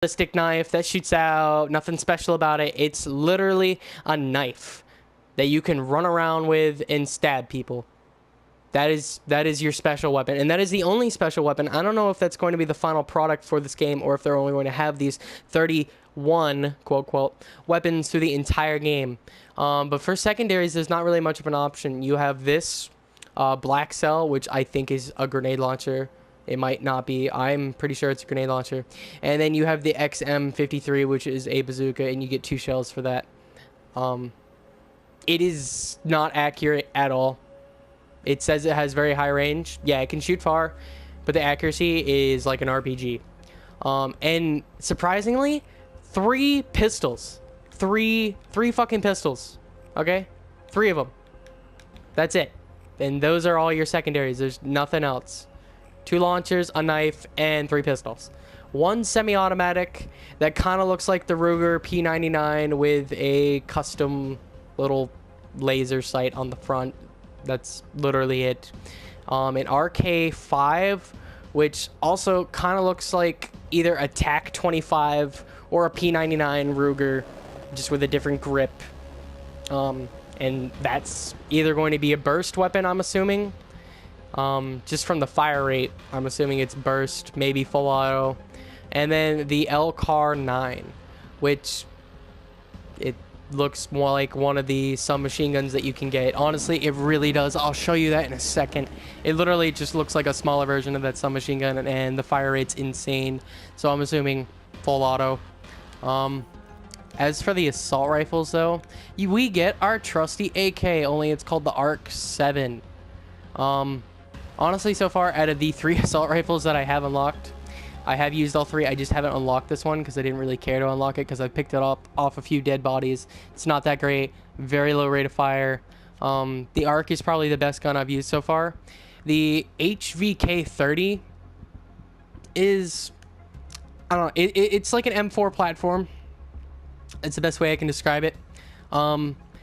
Stick knife that shoots out, nothing special about it. It's literally a knife that you can run around with and stab people. That is your special weapon, and that is the only special weapon. I don't know if that's going to be the final product for this game, or if they're only going to have these 31 quote quote weapons through the entire game. But for secondaries, there's not really much of an option. You have this black cell, which I think is a grenade launcher. It might not be. I'm pretty sure it's a grenade launcher. And then you have the XM53, which is a bazooka, and you get 2 shells for that. It is not accurate at all. It says it has very high range. Yeah, it can shoot far, but the accuracy is like an RPG. And surprisingly, 3 pistols. 3 fucking pistols. Okay? 3 of them. That's it. And those are all your secondaries. There's nothing else. 2 launchers, a knife, and 3 pistols. 1 semi-automatic that kind of looks like the Ruger P99 with a custom little laser sight on the front. That's literally it. An RK5, which also kind of looks like either a TAC-25 or a P99 Ruger, just with a different grip. And that's either going to be a burst weapon, I'm assuming. Just from the fire rate, I'm assuming it's burst, maybe full auto. And then the LCAR 9, which it looks more like one of the submachine guns that you can get. Honestly, it really does. I'll show you that in a second. It literally just looks like a smaller version of that submachine gun, and the fire rate's insane. So I'm assuming full auto. As for the assault rifles, though, we get our trusty AK, only it's called the ARC 7. Honestly, so far, out of the 3 assault rifles that I have unlocked, I have used all 3. I just haven't unlocked this one because I didn't really care to unlock it because I picked it up off a few dead bodies. It's not that great. Very low rate of fire. The ARC is probably the best gun I've used so far. The HVK 30 is, I don't know, it's like an M4 platform. It's the best way I can describe it.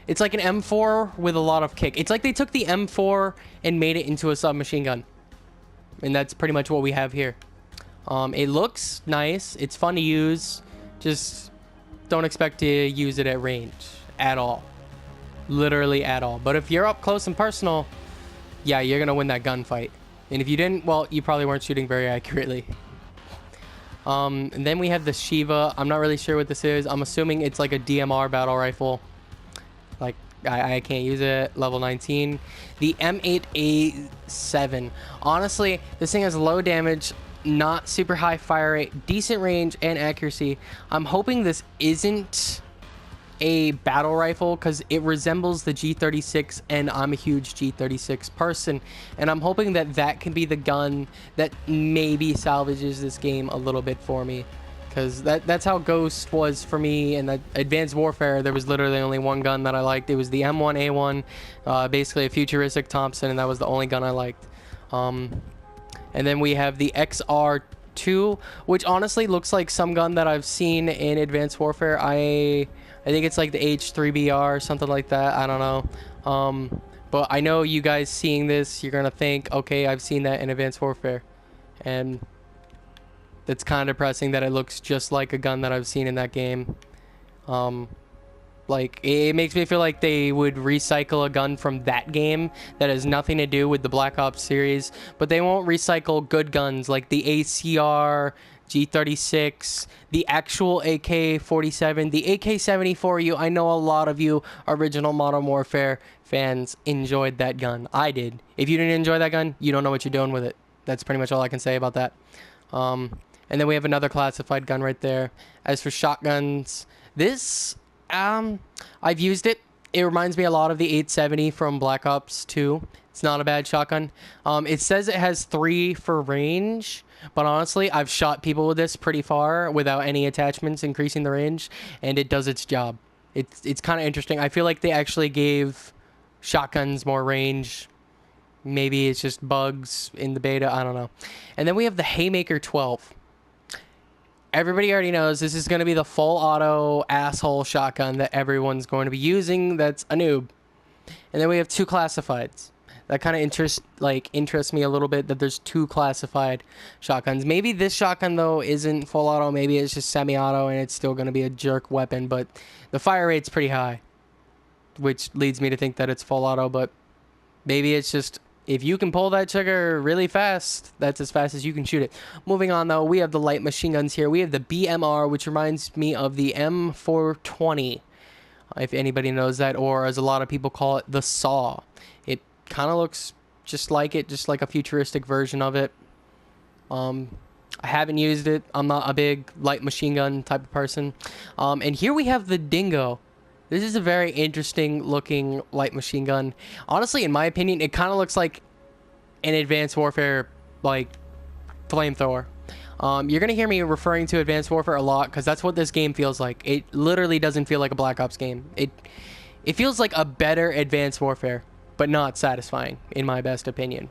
It's like an M4 with a lot of kick. It's like they took the M4 and made it into a submachine gun. And that's pretty much what we have here. It looks nice. It's fun to use. Just don't expect to use it at range at all. Literally at all. But if you're up close and personal, yeah, you're going to win that gunfight. And if you didn't, well, you probably weren't shooting very accurately. And then we have the Shiva. I'm not really sure what this is. I'm assuming it's like a DMR battle rifle. Like, I can't use it. Level 19. The M8A7. Honestly, this thing has low damage, not super high fire rate, decent range and accuracy. I'm hoping this isn't a battle rifle because it resembles the G36, and I'm a huge G36 person, and I'm hoping that that can be the gun that maybe salvages this game a little bit for me, because that's how Ghost was for me. And that Advanced Warfare, there was literally only one gun that I liked. It was the M1A1, basically a futuristic Thompson, and that was the only gun I liked. And then we have the XR2, which honestly looks like some gun that I've seen in Advanced Warfare. I think it's like the H3BR or something like that. I don't know. But I know you guys seeing this, you're going to think, okay, I've seen that in Advanced Warfare. And that's kind of depressing that it looks just like a gun that I've seen in that game. Like, it makes me feel like they would recycle a gun from that game that has nothing to do with the Black Ops series, but they won't recycle good guns like the ACR, G36, the actual AK-47, the AK-74. I know a lot of you original Modern Warfare fans enjoyed that gun. I did. If you didn't enjoy that gun, you don't know what you're doing with it. That's pretty much all I can say about that. And then we have another classified gun right there. As for shotguns, this... I've used it. It reminds me a lot of the 870 from Black Ops 2. It's not a bad shotgun. It says it has 3 for range, but honestly, I've shot people with this pretty far without any attachments increasing the range, and it does its job. It's kind of interesting. I feel like they actually gave shotguns more range. Maybe it's just bugs in the beta. I don't know. And then we have the Haymaker 12. Everybody already knows this is going to be the full auto asshole shotgun that everyone's going to be using that's a noob. And then we have 2 classifieds. That kind of interests me a little bit that there's two classified shotguns. Maybe this shotgun though isn't full auto. Maybe it's just semi-auto and it's still going to be a jerk weapon. But the fire rate's pretty high, which leads me to think that it's full auto. But maybe it's just if you can pull that trigger really fast, that's as fast as you can shoot it. Moving on though, we have the light machine guns here. We have the BMR, which reminds me of the M420. If anybody knows that, or as a lot of people call it, the SAW. It kind of looks just like it, just like a futuristic version of it. I haven't used it. I'm not a big light machine gun type of person. And here we have the Dingo. This is a very interesting looking light machine gun. Honestly, in my opinion, it kind of looks like an Advanced Warfare like flamethrower. You're going to hear me referring to Advanced Warfare a lot because that's what this game feels like. It literally doesn't feel like a Black Ops game. It feels like a better Advanced Warfare, but not satisfying, in my best opinion.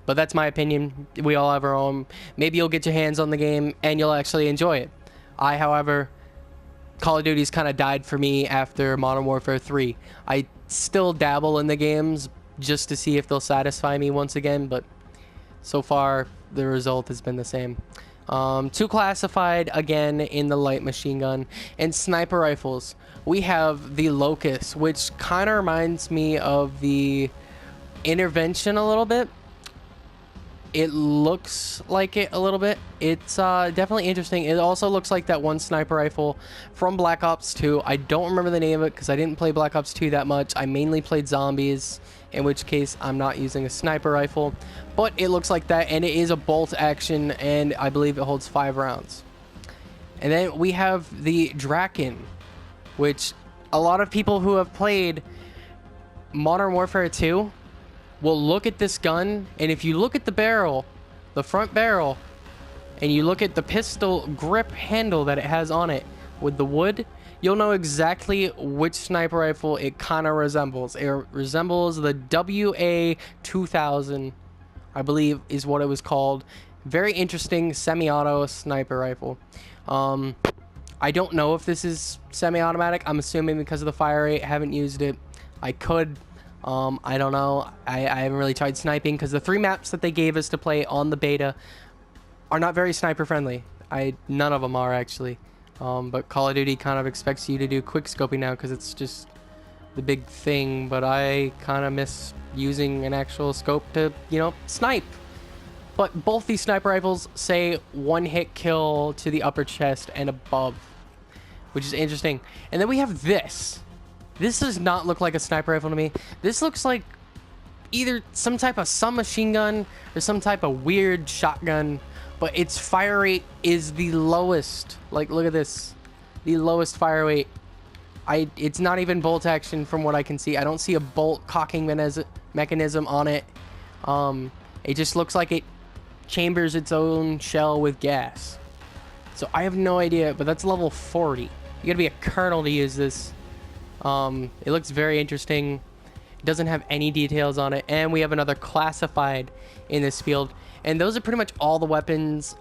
But that's my opinion. We all have our own. Maybe you'll get your hands on the game and you'll actually enjoy it. However, Call of Duty's kind of died for me after Modern Warfare 3. I still dabble in the games just to see if they'll satisfy me once again, but so far the result has been the same. Two classified again in the light machine gun and sniper rifles. We have the Locust, which kind of reminds me of the Intervention a little bit. It looks like it a little bit. It's definitely interesting. It also looks like that one sniper rifle from Black Ops 2. I don't remember the name of it because I didn't play Black Ops 2 that much. I mainly played zombies, in which case I'm not using a sniper rifle. But it looks like that, and it is a bolt action, and I believe it holds 5 rounds. And then we have the Draken, which a lot of people who have played Modern Warfare 2 will look at this gun, and if you look at the barrel, the front barrel, and you look at the pistol grip handle that it has on it with the wood, you'll know exactly which sniper rifle it kind of resembles. It resembles the WA-2000, I believe is what it was called. Very interesting semi-auto sniper rifle. I don't know if this is semi-automatic. I'm assuming because of the fire rate. I haven't used it. I could. I don't know. I haven't really tried sniping because the 3 maps that they gave us to play on the beta are not very sniper friendly. None of them are actually. But Call of Duty kind of expects you to do quick scoping now because it's just the big thing. But I kind of miss using an actual scope to, you know, snipe. But both these sniper rifles say 1-hit kill to the upper chest and above, which is interesting. And then we have this. This does not look like a sniper rifle to me. This looks like either some type of submachine gun or some type of weird shotgun, but its fire rate is the lowest. Like, look at this. The lowest fire rate. It's not even bolt action from what I can see. I don't see a bolt cocking mechanism on it. It just looks like it chambers its own shell with gas. So I have no idea, but that's level 40. You gotta be a colonel to use this. It looks very interesting. It doesn't have any details on it, and we have another classified in this field, and those are pretty much all the weapons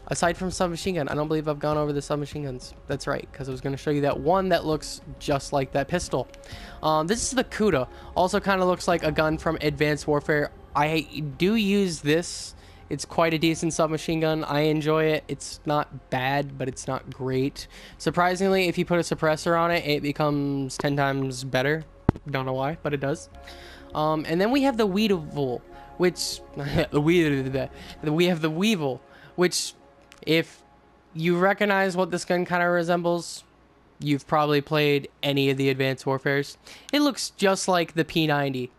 aside from submachine gun. I don't believe I've gone over the submachine guns. That's right, because I was going to show you that one that looks just like that pistol. This is the Kuda. Also kind of looks like a gun from Advanced Warfare. I do use this. It's quite a decent submachine gun. I enjoy it. It's not bad, but it's not great. Surprisingly, if you put a suppressor on it, it becomes 10 times better. Don't know why, but it does. And then we have the Weevil, which... we have the Weevil, which, if you recognize what this gun kind of resembles, you've probably played any of the Advanced Warfares. It looks just like the P90.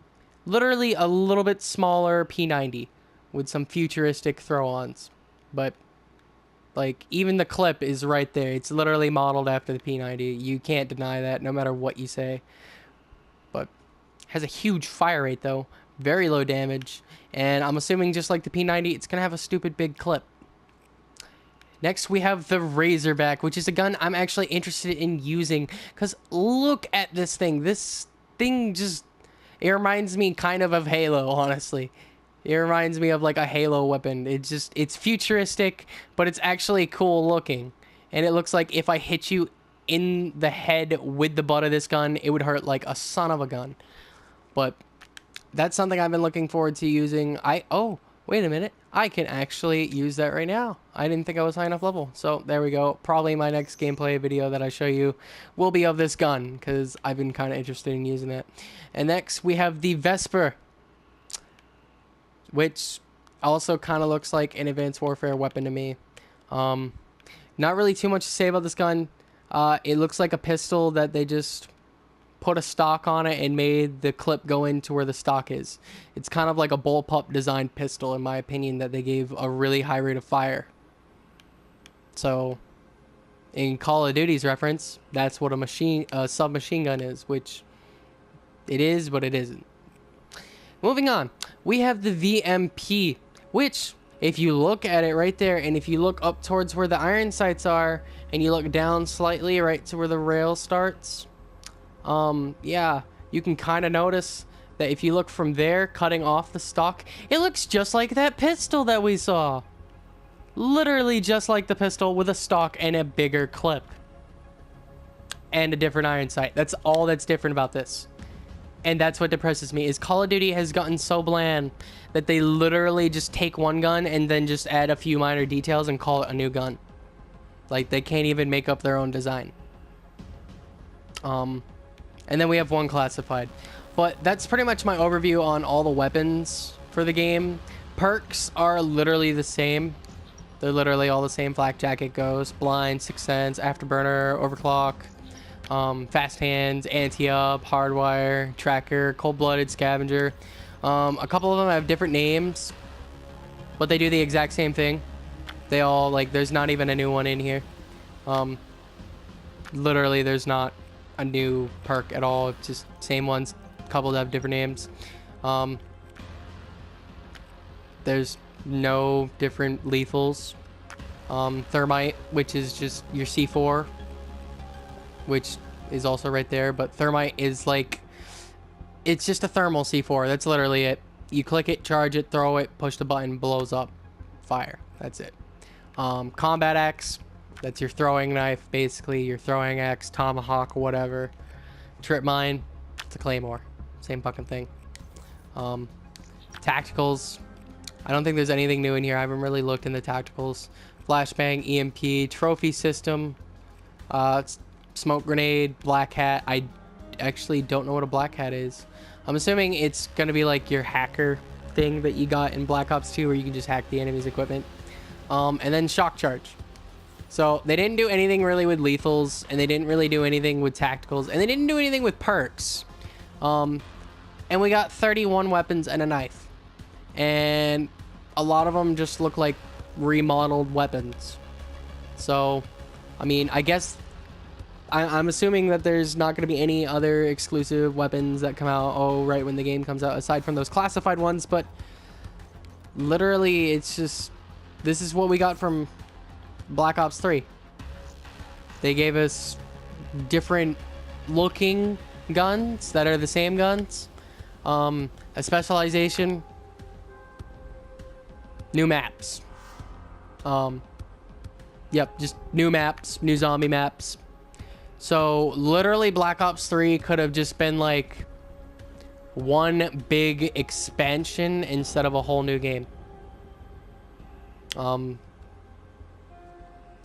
Literally a little bit smaller P90. With some futuristic throw-ons, but like even the clip is right there. It's literally modeled after the P90. You can't deny that, no matter what you say. But has a huge fire rate though, very low damage, and I'm assuming just like the P90, it's gonna have a stupid big clip. Next, we have the Razorback, which is a gun I'm actually interested in using because look at this thing. This thing just it reminds me kind of Halo, honestly. It reminds me of like a Halo weapon. It's futuristic, but it's actually cool looking. And it looks like if I hit you in the head with the butt of this gun, it would hurt like a son of a gun. But that's something I've been looking forward to using. Oh, wait a minute. I can actually use that right now. I didn't think I was high enough level. So there we go. Probably my next gameplay video that I show you will be of this gun, because I've been kind of interested in using it. And next we have the Vesper, which also kind of looks like an Advanced Warfare weapon to me. Not really too much to say about this gun. It looks like a pistol that they just put a stock on it and made the clip go into where the stock is. It's kind of like a bullpup designed pistol, in my opinion, that they gave a really high rate of fire. So, in Call of Duty's reference, that's what a submachine gun is, which it is, but it isn't. Moving on, we have the VMP, which, if you look at it right there, and if you look up towards where the iron sights are, and you look down slightly right to where the rail starts, yeah, you can kind of notice that if you look from there, cutting off the stock, it looks just like that pistol that we saw. Literally just like the pistol, with a stock and a bigger clip. And a different iron sight. That's all that's different about this. And that's what depresses me, is Call of Duty has gotten so bland that they literally just take one gun and then just add a few minor details and call it a new gun. Like, they can't even make up their own design. And then we have one classified. But that's pretty much my overview on all the weapons for the game. Perks are literally the same. They're literally all the same. Flak Jacket, Ghost, Blind, Sixth Sense, Afterburner, Overclock, Fast Hands, Anti-Up, Hardwire, Tracker, Cold-Blooded, Scavenger. A couple of them have different names, but they do the exact same thing. They all, like, there's not even a new one in here. Literally, there's not a new perk at all. It's just same ones. A couple that have different names. There's no different lethals. Thermite, which is just your C4, which is also right there, but Thermite is like, it's just a thermal C4. That's literally it. You click it, charge it, throw it, push the button, blows up, fire. That's it. Combat Axe, that's your throwing knife, basically your throwing axe, tomahawk, whatever. Trip Mine, it's a claymore, same fucking thing. Tacticals, I don't think there's anything new in here. I haven't really looked in the tacticals. Flashbang, EMP, trophy system, smoke grenade, black hat. I actually don't know what a black hat is. I'm assuming it's gonna be like your hacker thing that you got in Black Ops 2, where you can just hack the enemy's equipment. And then shock charge. So they didn't do anything really with lethals, and they didn't really do anything with tacticals, and they didn't do anything with perks. And we got 31 weapons and a knife, and a lot of them just look like remodeled weapons. So, I mean, I guess I'm assuming that there's not going to be any other exclusive weapons that come out right when the game comes out, aside from those classified ones. But literally, it's just, this is what we got from Black Ops 3. They gave us different looking guns that are the same guns, a specialization, new maps. Yep, just new maps, new zombie maps. So literally Black Ops 3 could have just been like one big expansion instead of a whole new game.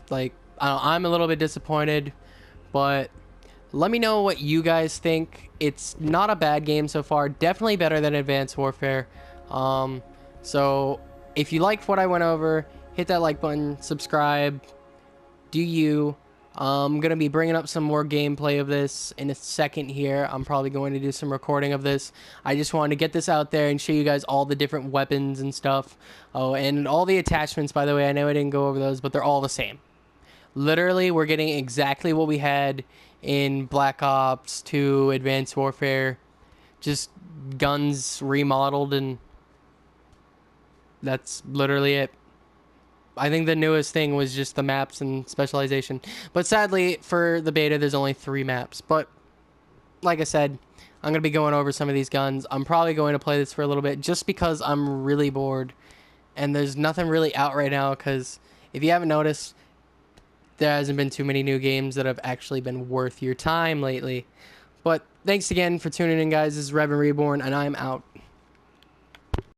Like, I'm a little bit disappointed, but let me know what you guys think. It's not a bad game so far. Definitely better than Advanced Warfare. So if you liked what I went over, hit that like button, subscribe, do you. I'm going to be bringing up some more gameplay of this in a second here. I'm probably going to do some recording of this. I just wanted to get this out there and show you guys all the different weapons and stuff. Oh, and all the attachments, by the way. I know I didn't go over those, but they're all the same. Literally, we're getting exactly what we had in Black Ops 2, Advanced Warfare. Just guns remodeled, and that's literally it. I think the newest thing was just the maps and specialization. But sadly, for the beta, there's only 3 maps. But like I said, I'm going to be going over some of these guns. I'm probably going to play this for a little bit just because I'm really bored. And there's nothing really out right now, because if you haven't noticed, there hasn't been too many new games that have actually been worth your time lately. But thanks again for tuning in, guys. This is Revan Reborn, and I'm out.